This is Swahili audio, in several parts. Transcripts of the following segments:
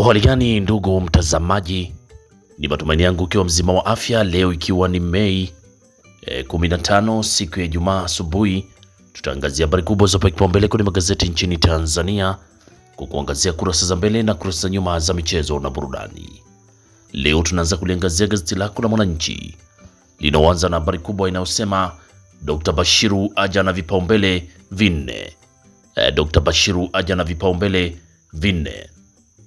Hali gani ndugu mtazamaji, ni matumaini yangu ukiwa mzima wa afya. Leo ikiwa ni Mei 15 siku ya Ijumaa asubuhi, tutaangazia habari kubwa zopewa kipaumbele kwenye magazeti nchini Tanzania kwa kuangazia kurasa za mbele na kurasa za nyuma za michezo na burudani. Leo tunaanza kuliangazia gazeti lako la Mwananchi linaoanza na habari kubwa inayosema Dr. Bashiru aja na vipaumbele vinne. Dr. Bashiru aja na vipaumbele vinne.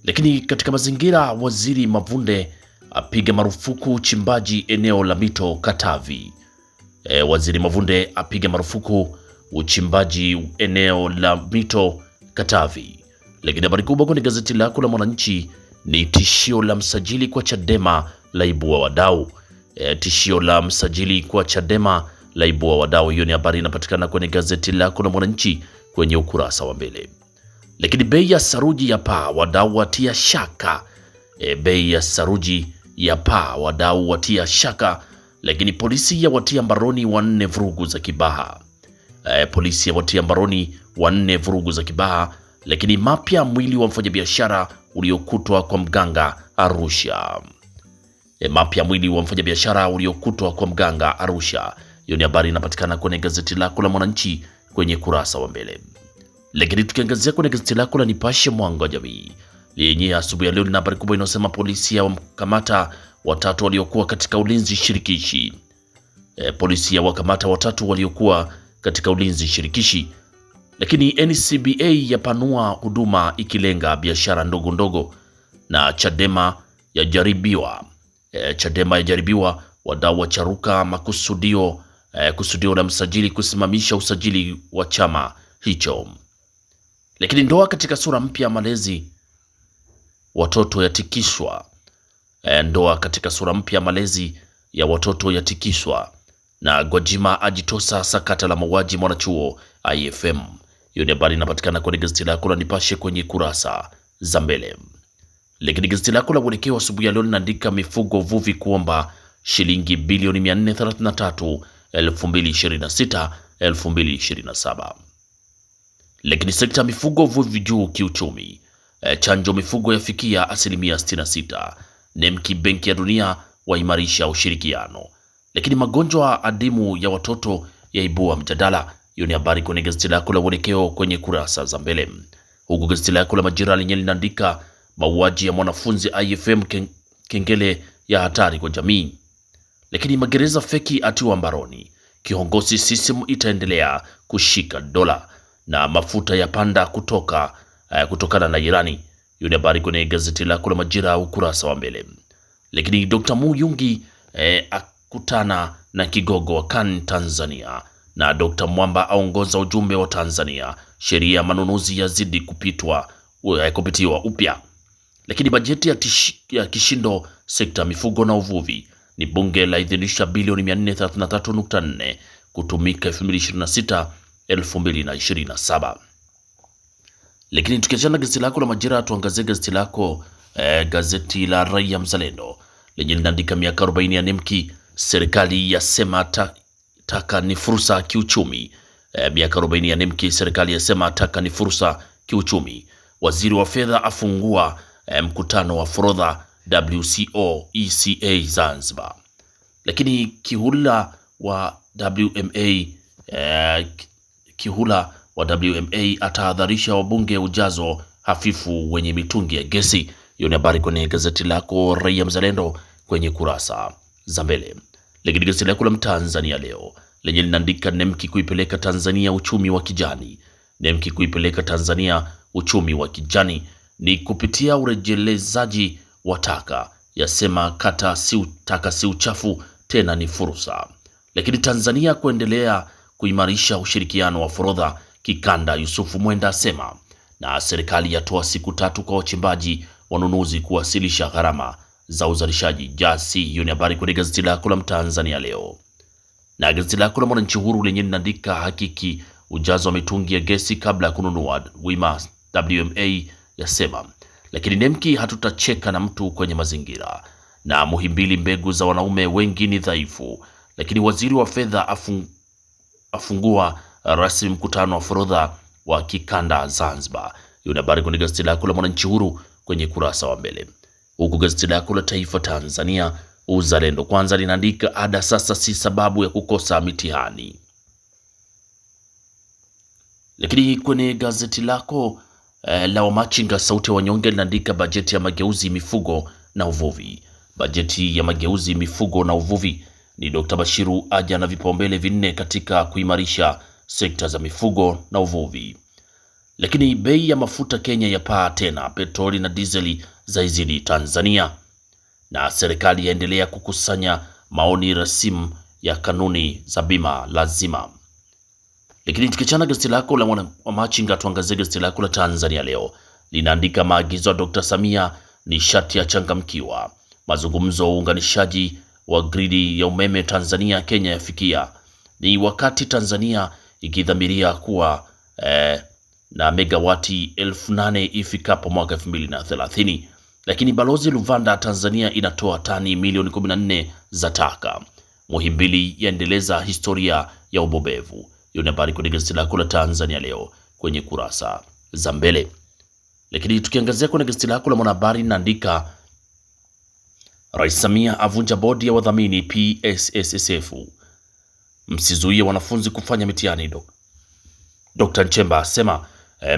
Lakini katika mazingira, Waziri Mavunde apiga marufuku uchimbaji eneo la mito Katavi. Waziri Mavunde apiga marufuku uchimbaji eneo la mito Katavi. Lakini habari kubwa kwenye gazeti lako la Mwananchi ni tishio la msajili kwa Chadema laibua wadau. Tishio la msajili kwa Chadema laibua wadau. Hiyo ni habari inapatikana kwenye gazeti lako la Mwananchi kwenye ukurasa wa mbele. Lakini bei ya saruji ya paa, wadau watia shaka. Bei ya saruji ya paa, wadau watia shaka. Lakini polisi ya watia mbaroni wanne vurugu za Kibaha. Polisi ya watia mbaroni wanne vurugu za Kibaha. Lakini mapya mwili wa mfanyabiashara uliokutwa kwa mganga Arusha. Mapya mwili wa mfanyabiashara uliokutwa kwa mganga Arusha. Hiyo ni habari inapatikana kwenye gazeti lako la Mwananchi kwenye kurasa wa mbele. Lakini tukiangazia kwenye gazeti lako la Nipashe Mwanga wa Jamii lenye asubuhi ya leo lina habari kubwa inayosema polisi ya wakamata watatu waliokuwa katika ulinzi shirikishi. Polisi ya wakamata watatu waliokuwa katika ulinzi shirikishi. Lakini NCBA yapanua huduma ikilenga biashara ndogo ndogo. Na Chadema yajaribiwa. Chadema yajaribiwa, wadau wacharuka makusudio kusudio la msajili kusimamisha usajili wa chama hicho. Lakini ndoa katika sura mpya, malezi watoto yatikishwa. Ndoa katika sura mpya, malezi ya watoto yatikishwa. Na Gwajima ajitosa sakata la mauaji mwanachuo IFM. Hiyo ni habari inapatikana kwenye gazeti lako la Nipashe kwenye kurasa za mbele. Lakini gazeti lako la Mwelekeo asubuhi ya leo linaandika mifugo uvuvi kuomba shilingi bilioni 433 2026 2027. Lakini sekta mifugo uvuvi juu kiuchumi. Chanjo mifugo yafikia asilimia 66. Nemki Benki ya Dunia waimarisha ushirikiano. Lakini magonjwa adimu ya watoto yaibua mjadala. Hiyo ni habari kwenye gazeti lako la Mwelekeo kwenye kurasa za mbele. Huku gazeti lako la Majira lenye linaandika mauaji ya mwanafunzi IFM kengele ya hatari kwa jamii. Lakini magereza feki atiwa mbaroni. Kiongozi system itaendelea kushika dola. Na mafuta ya panda kutokana na Irani. Hiyo ni habari kwenye gazeti lako la Majira ukurasa wa mbele. Lakini Dr. Muyungi akutana na kigogo wa kan Tanzania. Na Dr. Mwamba aongoza ujumbe wa Tanzania. Sheria ya manunuzi yazidi kupitiwa upya. Lakini bajeti ya kishindo sekta mifugo na uvuvi ni bunge la idhinisha bilioni 433.4 kutumika 2026 2027. Lakini tukiachana gazeti lako la Majira, tuangazie gazeti lako gazeti la Raia Mzalendo lenye linaandika miaka 40 ya Nemki, serikali yasema taka ni fursa kiuchumi. Miaka 40 ya Nemki, serikali yasema taka ni fursa kiuchumi. Waziri wa fedha afungua mkutano wa forodha WCO ECA Zanzibar. Lakini Kihula wa WMA atahadharisha wabunge ujazo hafifu wenye mitungi ya gesi. Hiyo ni habari kwenye gazeti lako Raia Mzalendo kwenye kurasa za mbele. Lakini gazeti lako la Mtanzania leo lenye linaandika Nemki kuipeleka Tanzania uchumi wa kijani. Nemki kuipeleka Tanzania uchumi wa kijani ni kupitia urejelezaji wa taka, yasema taka si uchafu tena ni fursa. Lakini Tanzania kuendelea kuimarisha ushirikiano wa forodha kikanda, Yusufu Mwenda asema. Na serikali yatoa siku 3 kwa wachimbaji wanunuzi kuwasilisha gharama za uzalishaji jasi. Hiyo ni habari kwenye gazeti lako la Mtanzania leo. Na gazeti lako la Mwananchi Huru lenye linaandika hakiki ujazo wa mitungi ya gesi kabla ya kununua, Wima WMA yasema. Lakini Nemki hatutacheka na mtu kwenye mazingira. Na Muhimbili mbegu za wanaume wengi ni dhaifu. Lakini waziri wa fedha afungua rasmi mkutano wa forodha wa kikanda Zanzibar. Hiyo ni habari kwenye gazeti lako la Mwananchi Huru kwenye kurasa wa mbele. Huku gazeti lako la Taifa Tanzania Uzalendo Kwanza linaandika ada sasa si sababu ya kukosa mitihani. Lakini kwenye gazeti lako la Wamachinga Sauti ya Wanyonge linaandika bajeti ya mageuzi mifugo na uvuvi. Bajeti ya mageuzi mifugo na uvuvi ni Dr. Bashiru aja na vipaumbele vinne katika kuimarisha sekta za mifugo na uvuvi. Lakini bei ya mafuta Kenya yapaa tena, petroli na dizeli zaizidi Tanzania, na serikali yaendelea kukusanya maoni rasimu ya kanuni za bima lazima. Lakini tukichana gazeti lako la Wamachinga, tuangazie gazeti lako la Tanzania Leo linaandika maagizo ya Dr. Samia nishati ya changamkiwa, mazungumzo uunganishaji wa gridi ya umeme Tanzania Kenya yafikia. Ni wakati Tanzania ikidhamiria kuwa na megawati 8,000 ifikapo mwaka 2030. Lakini Balozi Luvanda, Tanzania inatoa tani milioni 14 za taka. Muhimbili yaendeleza historia ya ubobevu. Hiyo ni habari kwenye gazeti lako la Tanzania Leo kwenye kurasa za mbele. Lakini tukiangazia kwenye gazeti lako la Mwanahabari linaandika Rais Samia avunja bodi ya wadhamini PSSSF. Msizuie wanafunzi kufanya mitihani. Dr. Nchemba asema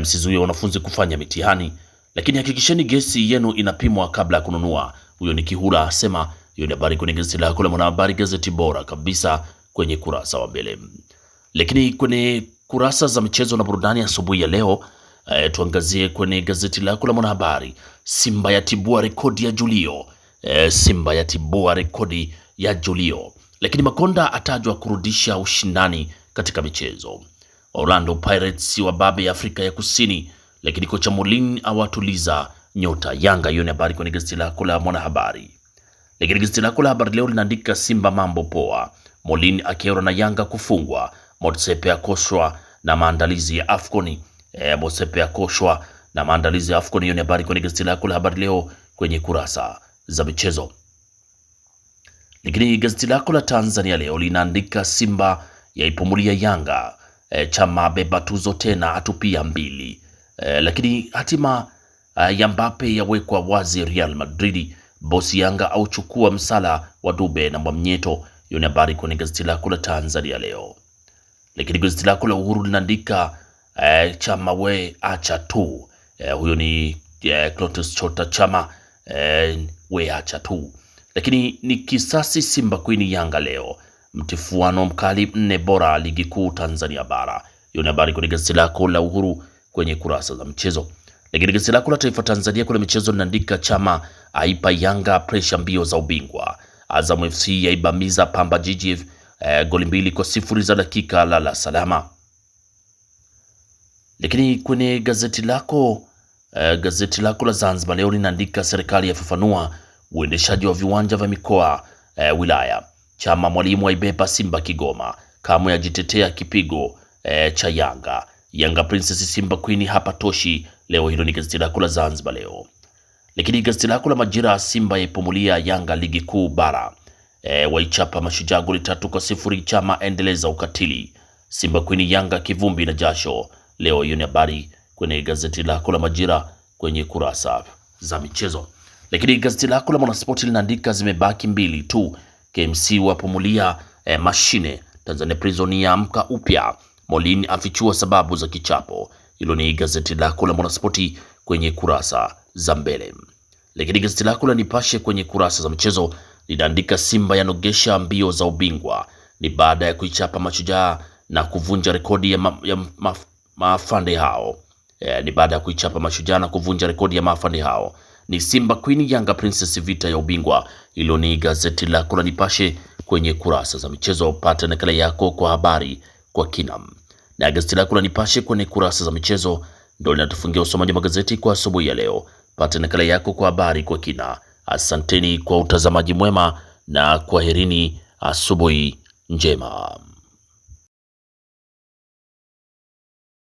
msizuie wanafunzi kufanya mitihani, lakini hakikisheni gesi yenu inapimwa kabla ya kununua. Huyo ni Kihula asema. Hiyo ni habari kwenye gazeti lako la Mwanahabari, gazeti bora kabisa kwenye kurasa wa mbele. Lakini kwenye kurasa za michezo na burudani asubuhi ya leo tuangazie kwenye gazeti lako la Mwanahabari. Simba yatibua rekodi ya Julio. Simba yatibua rekodi ya Julio. Lakini Makonda atajwa kurudisha ushindani katika michezo. Orlando Pirates wababe ya Afrika ya Kusini. Lakini kocha Molin awatuliza nyota Yanga. Hiyo ni habari kwenye gazeti lako la Mwanahabari. Lakini gazeti lako la Habari Leo linaandika Simba mambo poa, Molin akiora na Yanga kufungwa. Motsepe akoshwa na maandalizi ya Afcon. Motsepe akoshwa na maandalizi ya Afcon. Hiyo ni habari kwenye gazeti lako la Habari Leo kwenye kurasa za michezo. Lakini gazeti lako la Tanzania Leo linaandika Simba yaipumulia Yanga. Chama beba tuzo tena atupia mbili. Lakini hatima ya Mbappe yawekwa wazi Real Madrid. Bosi Yanga au chukua msala wa Dube na Mwamnyeto. Hiyo ni habari kwenye gazeti lako la Tanzania Leo. Lakini gazeti lako la Uhuru linaandika Chama we acha tu. Huyo ni Clatous Chota Chama, we acha tu. Lakini ni kisasi Simba Queen Yanga leo. Mtifuano mkali 4 bora ligi kuu Tanzania bara. Hiyo ni habari kwenye gazeti lako la Uhuru kwenye kurasa za mchezo. Lakini gazeti lako la Taifa Tanzania kwenye michezo linaandika Chama aipa Yanga presha mbio za ubingwa. Azam FC yaibamiza Pamba Jiji goli 2-0 za dakika lala salama. Lakini kwenye gazeti lako la Zanzibar Leo linaandika serikali yafafanua uendeshaji wa viwanja vya mikoa wilaya. Chama Mwalimu aibeba Simba Kigoma. Kamwe ajitetea kipigo cha Yanga. Yanga Princess Simba Queen hapa toshi leo. Hilo ni gazeti lako la Zanzibar Leo. Lakini gazeti lako la Majira, Simba yaipumulia Yanga ligi kuu bara. Waichapa Mashujaa goli 3-0. Chama endeleza ukatili. Simba Queen Yanga kivumbi na jasho leo. Hiyo ni habari kwenye gazeti lako la Majira kwenye kurasa za michezo. Lakini gazeti lako la Mwanaspoti linaandika zimebaki 2 tu. KMC wapumulia mashine. Tanzania Prison yaamka upya. Molin afichua sababu za kichapo. Hilo ni gazeti lako la Mwanaspoti kwenye kurasa za mbele. Lakini gazeti lako la Nipashe kwenye kurasa za michezo linaandika Simba yanogesha mbio za ubingwa. Ni baada ya kuichapa Mashujaa na kuvunja rekodi ya maafande hao. Ni baada ya kuichapa Mashujaa na kuvunja rekodi ya maafande hao. Ni Simba Queen Yanga Princess vita ya ubingwa. Hilo ni gazeti lako la Nipashe kwenye kurasa za michezo. Pata nakala yako kwa habari kwa kina. Na gazeti lako la Nipashe kwenye kurasa za michezo ndio linatufungia usomaji wa magazeti kwa asubuhi ya leo. Pata nakala yako kwa habari kwa kina. Asanteni kwa utazamaji mwema na kwaherini, asubuhi njema.